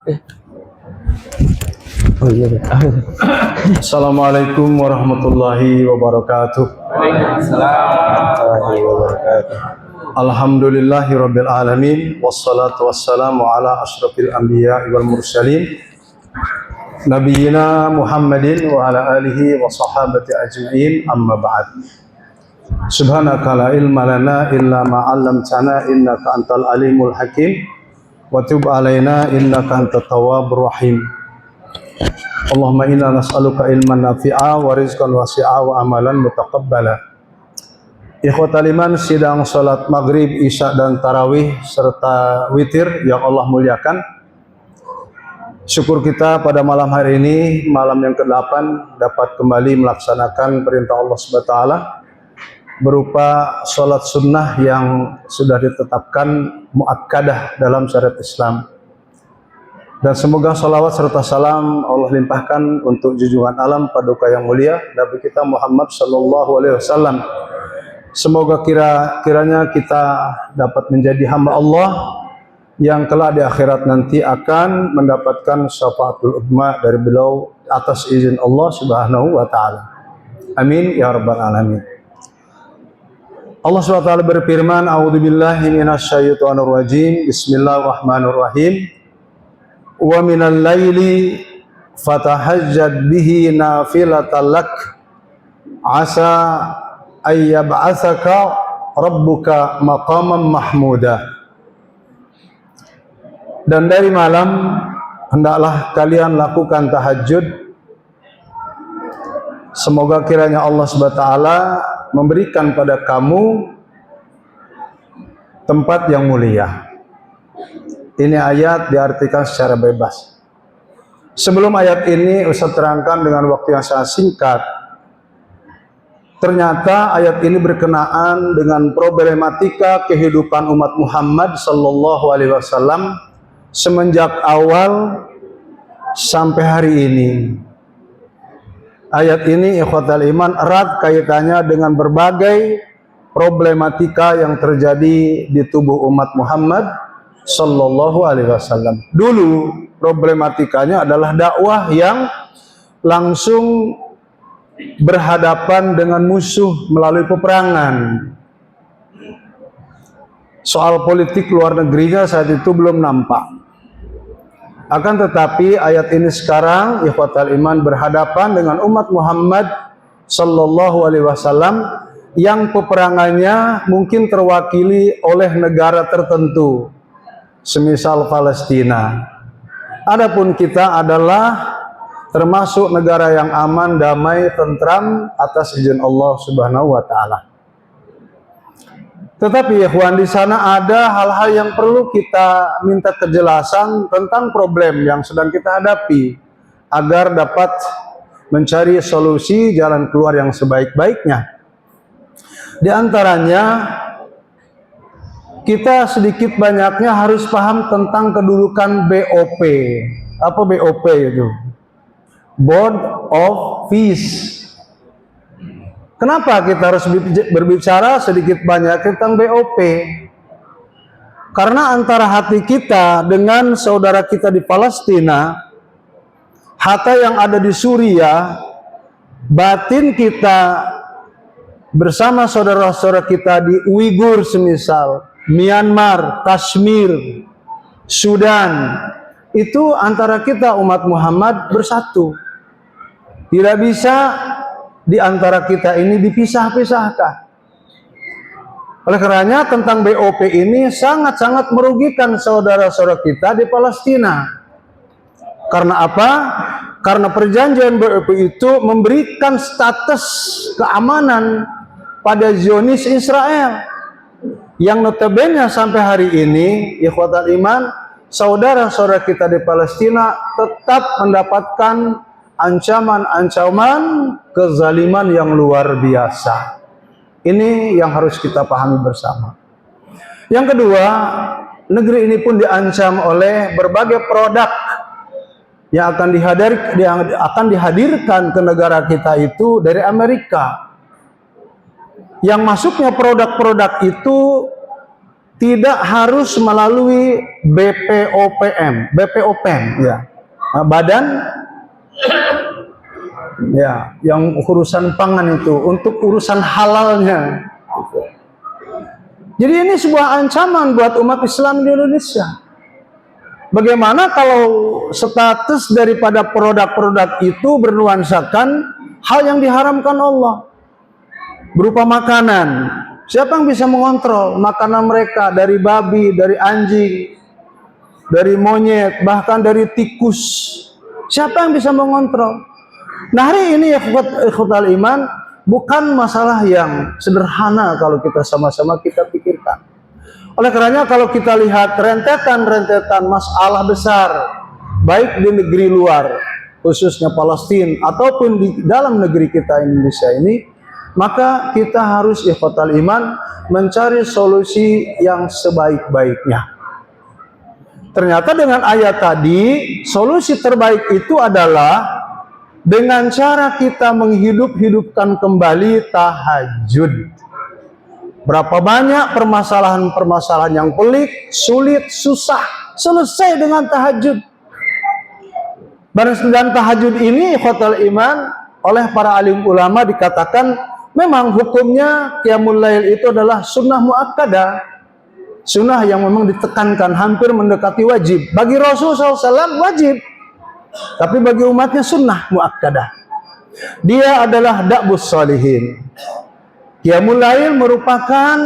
Oh iya. Assalamualaikum warahmatullahi wabarakatuh. Waalaikumsalam. Alhamdulillahi rabbil alamin, wassalatu wassalamu ala asyrafil anbiya wal mursalin, nabiyyina Muhammadin wa ala alihi wa sahabati ajma'in, amma ba'd. Subhanaka la ilma lana illa ma 'allamtana innaka antal alimul hakim wa tub alaina innaka antat tawwabur rahim. Allahumma inna nas'aluka ilman nafi'a wa rizqan wasi'a wa amalan mutaqabbala. Ikhwatal iman, sidang salat maghrib, isya dan tarawih serta witir yang Allah muliakan. Syukur kita pada malam hari ini, malam yang ke-8, dapat kembali melaksanakan perintah Allah SWT berupa salat sunnah yang sudah ditetapkan muakkadah dalam syariat Islam. Dan semoga salawat serta salam Allah limpahkan untuk junjungan alam paduka yang mulia Nabi kita Muhammad sallallahu alaihi wasallam. Semoga kiranya kita dapat menjadi hamba Allah yang kelak di akhirat nanti akan mendapatkan syafaatul uzma dari beliau atas izin Allah Subhanahu wa taala. Amin ya rabbal alamin. Allah SWT berfirman, a'udzubillahi minasyaitonir rajim. Bismillahirrahmanirrahim. Wa minal laili fatahajjad bihi nafilatan lak asa ayyab'atsaka rabbuka maqaman mahmuda. Dan dari malam hendaklah kalian lakukan tahajud, semoga kiranya Allah SWT memberikan pada kamu tempat yang mulia. Ini ayat diartikan secara bebas. Sebelum ayat ini Ustaz terangkan dengan waktu yang sangat singkat. Ternyata ayat ini berkenaan dengan problematika kehidupan umat Muhammad sallallahu alaihi wasallam semenjak awal sampai hari ini. Ayat ini ikhwatal iman erat kaitannya dengan berbagai problematika yang terjadi di tubuh umat Muhammad sallallahu alaihi wasallam. Dulu problematikanya adalah dakwah yang langsung berhadapan dengan musuh melalui peperangan. Soal politik luar negerinya saat itu belum nampak. Akan tetapi ayat ini sekarang ikhwatal iman berhadapan dengan umat Muhammad sallallahu alaihi wasallam yang peperangannya mungkin terwakili oleh negara tertentu, semisal Palestina. Adapun kita adalah termasuk negara yang aman, damai, tentram atas izin Allah Subhanahu wa taala. Tetapi ikhwan, di sana ada hal-hal yang perlu kita minta kejelasan tentang problem yang sedang kita hadapi agar dapat mencari solusi jalan keluar yang sebaik-baiknya. Di antaranya kita sedikit banyaknya harus paham tentang kedudukan BOP. Apa BOP itu? Board of Peace. Kenapa kita harus berbicara sedikit banyak tentang BOP? Karena antara hati kita dengan saudara kita di Palestina, hatta yang ada di Suriah, batin kita bersama saudara-saudara kita di Uighur semisal, Myanmar, Kashmir, Sudan, itu antara kita umat Muhammad bersatu. Tidak bisa di antara kita ini dipisah-pisahkan. Oleh karenanya tentang BOP ini sangat-sangat merugikan saudara-saudara kita di Palestina. Karena apa? Karena perjanjian BOP itu memberikan status keamanan pada Zionis Israel, yang notabene sampai hari ini ikhwatal iman, saudara-saudara kita di Palestina tetap mendapatkan ancaman-ancaman kezaliman yang luar biasa. Ini yang harus kita pahami bersama. Yang kedua, negeri ini pun diancam oleh berbagai produk yang akan dihadirkan ke negara kita itu dari Amerika. Yang masuknya produk-produk itu tidak harus melalui BPOM ya, badan ya yang urusan pangan itu, untuk urusan halalnya. Jadi ini sebuah ancaman buat umat Islam di Indonesia. Bagaimana kalau status daripada produk-produk itu bernuansakan hal yang diharamkan Allah berupa makanan? Siapa yang bisa mengontrol makanan mereka dari babi, dari anjing, dari monyet, bahkan dari tikus? Siapa yang bisa mengontrol? Nah, hari ini ya ikhwatal iman, bukan masalah yang sederhana kalau kita sama-sama kita pikirkan. Oleh karenanya kalau kita lihat rentetan-rentetan masalah besar, baik di negeri luar, khususnya Palestina, ataupun di dalam negeri kita Indonesia ini, maka kita harus ikhwatal iman mencari solusi yang sebaik-baiknya. Ternyata dengan ayat tadi, solusi terbaik itu adalah dengan cara kita menghidup-hidupkan kembali tahajud. Berapa banyak permasalahan-permasalahan yang pelik, sulit, susah, selesai dengan tahajud. Dan tahajud ini ikhwatal iman oleh para alim ulama dikatakan memang hukumnya qiyamul lail itu adalah sunnah muakkadah, sunnah yang memang ditekankan, hampir mendekati wajib. Bagi Rasulullah SAW wajib, tapi bagi umatnya sunnah muakkadah. Dia adalah da'bus shalihin. Qiyamul lail merupakan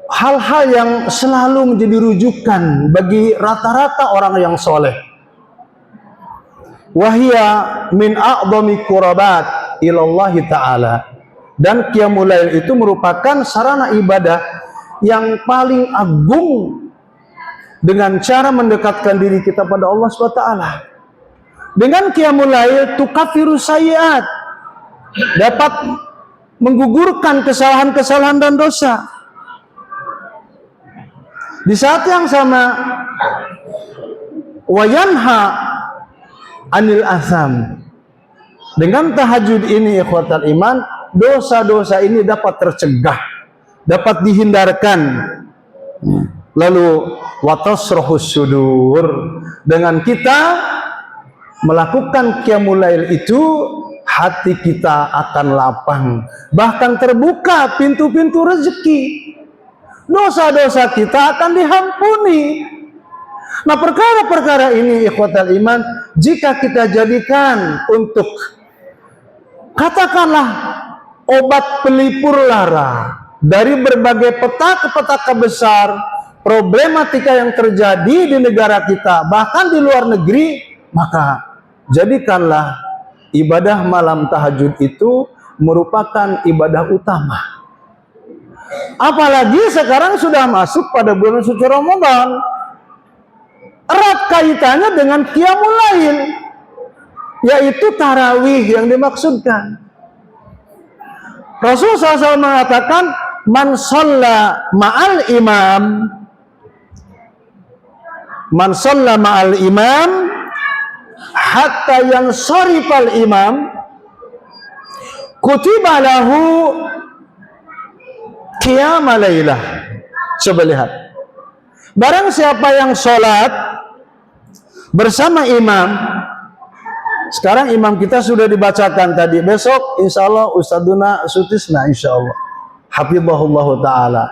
hal-hal yang selalu menjadi rujukan bagi rata-rata orang yang soleh. Wahia min a'dhami qurabat ilallahi ta'ala. Dan qiyamul lail itu merupakan sarana ibadah yang paling agung dengan cara mendekatkan diri kita pada Allah SWT. Dengan qiyamul lail tukaffiru sayyi'at, dapat menggugurkan kesalahan-kesalahan dan dosa. Di saat yang sama wayanha anil asam. Dengan tahajud ini ikhwatal iman, dosa-dosa ini dapat tercegah, dapat dihindarkan. Lalu watasrahus sudur, dengan kita melakukan qiyamul lail itu, hati kita akan lapang, bahkan terbuka pintu-pintu rezeki. Dosa-dosa kita akan diampuni. Nah, perkara-perkara ini ikhwatal iman, jika kita jadikan untuk katakanlah obat pelipur lara dari berbagai petaka-petaka besar, problematika yang terjadi di negara kita, bahkan di luar negeri, maka jadikanlah ibadah malam tahajud itu merupakan ibadah utama. Apalagi sekarang sudah masuk pada bulan suci Ramadan, erat kaitannya dengan qiyamul lail, yaitu tarawih yang dimaksudkan. Rasulullah SAW mengatakan, man shalla ma'al imam hatta yang sharifal imam kutiba lahu qiyamul lailah. Coba lihat, barang siapa yang sholat bersama imam, sekarang imam kita sudah dibacakan tadi, besok insya Allah Ustadzuna Sutisna insya Allah hafizahullah ta'ala,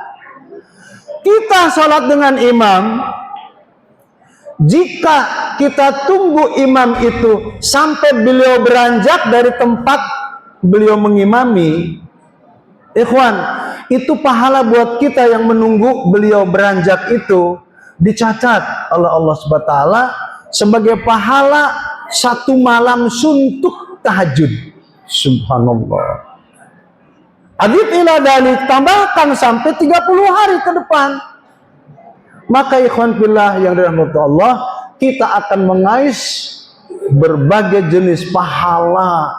kita sholat dengan imam. Jika kita tunggu imam itu sampai beliau beranjak dari tempat beliau mengimami, ikhwan, itu pahala buat kita yang menunggu beliau beranjak itu dicatat oleh Allah SWT sebagai pahala satu malam suntuk tahajud. Subhanallah. Adib ila dalik, tambahkan sampai 30 hari ke depan. Maka ikhwan fillah yang dirahmati Allah, kita akan mengais berbagai jenis pahala.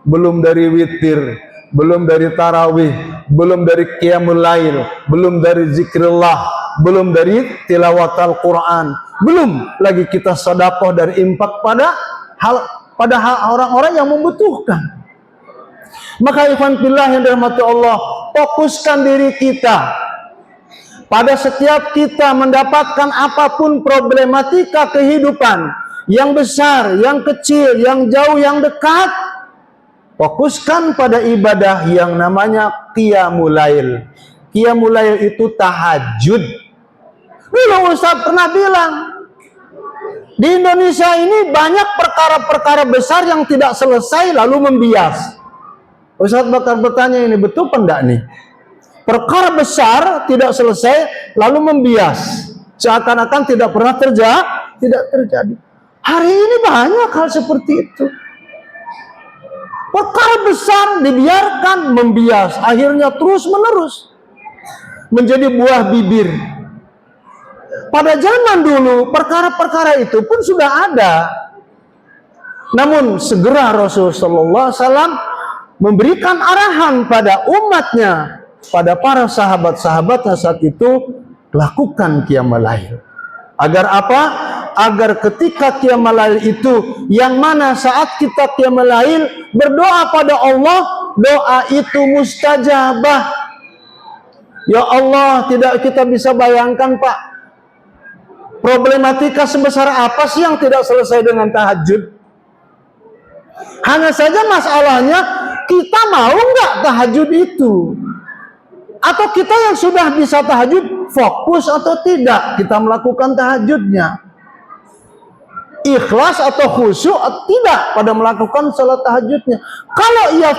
Belum dari witir, belum dari tarawih, belum dari qiyamul lail, belum dari zikrullah, belum dari tilawatul Quran, belum lagi kita sedekah dari infak pada hal orang-orang yang membutuhkan. Maka ikhwan fillah yang dirahmati Allah, fokuskan diri kita pada setiap kita mendapatkan apapun problematika kehidupan, yang besar, yang kecil, yang jauh, yang dekat, fokuskan pada ibadah yang namanya qiyamul lail. Qiyamul lail itu tahajud. Dulu Ustaz pernah bilang, di Indonesia ini banyak perkara-perkara besar yang tidak selesai lalu membias. Ustaz bakal bertanya, ini betul apa enggak nih? Perkara besar tidak selesai lalu membias, seakan-akan tidak pernah terjadi. Hari ini banyak hal seperti itu. Perkara besar dibiarkan membias, akhirnya terus menerus menjadi buah bibir. Pada zaman dulu perkara-perkara itu pun sudah ada, namun segera Rasulullah SAW memberikan arahan pada umatnya, pada para sahabat-sahabatnya saat itu, lakukan qiyamul lail. Agar apa? Agar ketika qiyamul lail itu, yang mana saat kita qiyamul lail berdoa pada Allah, doa itu mustajabah. Ya Allah, tidak kita bisa bayangkan Pak, problematika sebesar apa sih yang tidak selesai dengan tahajud? Hanya saja masalahnya, kita mau nggak tahajud itu? Atau kita yang sudah bisa tahajud, fokus atau tidak kita melakukan tahajudnya? Ikhlas atau khusyuk atau tidak pada melakukan salat tahajudnya? Kalau ia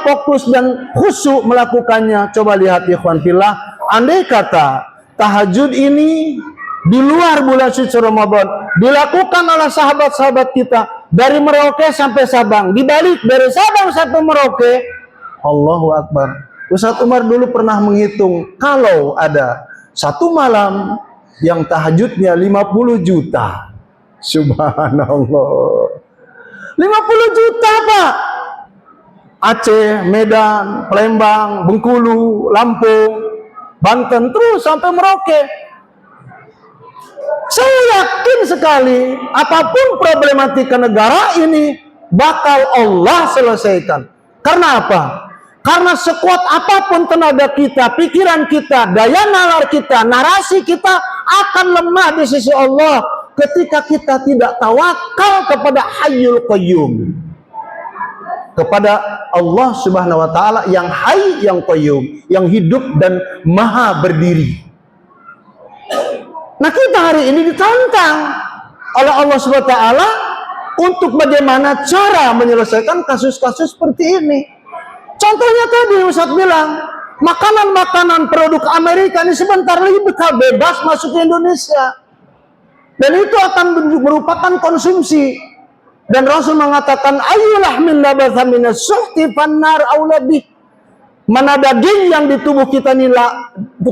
fokus dan khusyuk melakukannya, coba lihat ikhwan fillah, andai kata tahajud ini di luar bulan suci Ramadan dilakukan oleh sahabat-sahabat kita dari Merauke sampai Sabang, dibalik dari Sabang sampai Merauke, Allahu Akbar. Ustaz Umar dulu pernah menghitung, kalau ada satu malam yang tahajudnya 50 juta. Subhanallah. 50 juta Pak. Aceh, Medan, Palembang, Bengkulu, Lampung, Banten, terus sampai Merauke. Saya yakin sekali apapun problematika negara ini bakal Allah selesaikan. Karena apa? Karena sekuat apapun tenaga kita, pikiran kita, daya nalar kita, narasi kita akan lemah di sisi Allah ketika kita tidak tawakal kepada Hayyul Qayyum, kepada Allah Subhanahu wa taala yang Hayy, yang Qayyum, yang hidup dan maha berdiri. Nah, kita hari ini ditantang oleh Allah Subhanahu wa taala untuk bagaimana cara menyelesaikan kasus-kasus seperti ini. Contohnya tadi Ustaz bilang, makanan-makanan produk Amerika ini sebentar lagi bakal bebas masuk ke Indonesia. Dan itu akan merupakan konsumsi. Dan Rasul mengatakan, ayyulah min nabatha minas suhti fannar aulabih. Mana daging yang di tubuh kita ini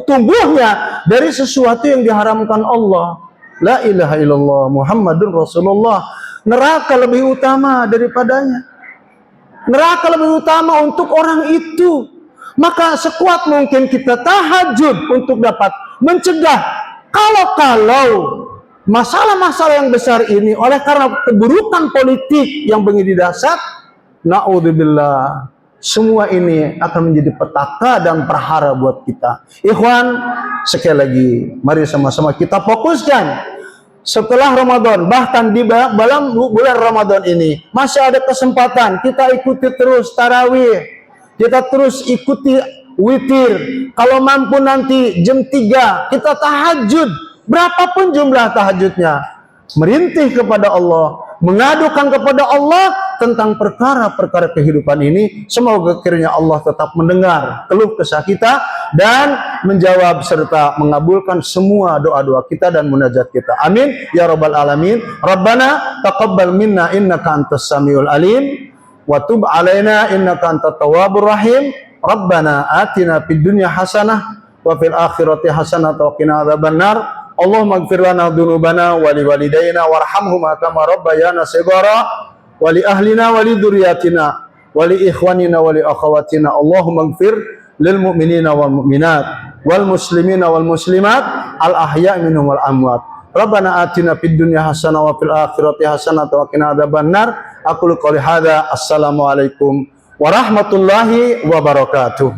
tumbuhnya dari sesuatu yang diharamkan Allah. La ilaha illallah Muhammadun Rasulullah. Neraka lebih utama daripadanya. Neraka lebih utama untuk orang itu. Maka sekuat mungkin kita tahajud untuk dapat mencegah kalau masalah-masalah yang besar ini oleh karena keburukan politik yang begini dasar, naudzubillah, semua ini akan menjadi petaka dan perhara buat kita. Ikhwan, sekali lagi mari sama-sama kita fokuskan. Setelah Ramadan, bahkan di dalam bulan Ramadan ini masih ada kesempatan kita ikuti terus tarawih, kita terus ikuti witir. Kalau mampu nanti jam 3 kita tahajud, berapapun jumlah tahajudnya, merintih kepada Allah, mengadukan kepada Allah tentang perkara-perkara kehidupan ini. Semoga kiranya Allah tetap mendengar keluh kesah kita dan menjawab serta mengabulkan semua doa-doa kita dan munajat kita. Amin ya rabbal alamin. Rabbana taqabbal minna innaka antas samiul alim wa tub alaina innaka antat tawwabur rahim. Rabbana atina fid dunya hasanah wa fil akhirati hasanah wa qina adzabannar. Allahumma ighfir lana dzunubana wa liwalidayna warhamhuma kama rabbayana shighara wa li ahlina wa li dzurriyyatina wa li ikhwanina wa li akhawatina. Allahumma ighfir lil mu'minina wal mu'minat wal muslimina wal muslimat al ahya' minhum wal amwat. Rabbana atina fid dunya hasanah wa fil akhirati hasanah wa qina adzabannar. Aqulu qouli hadza. Assalamualaikum warahmatullahi wabarakatuh.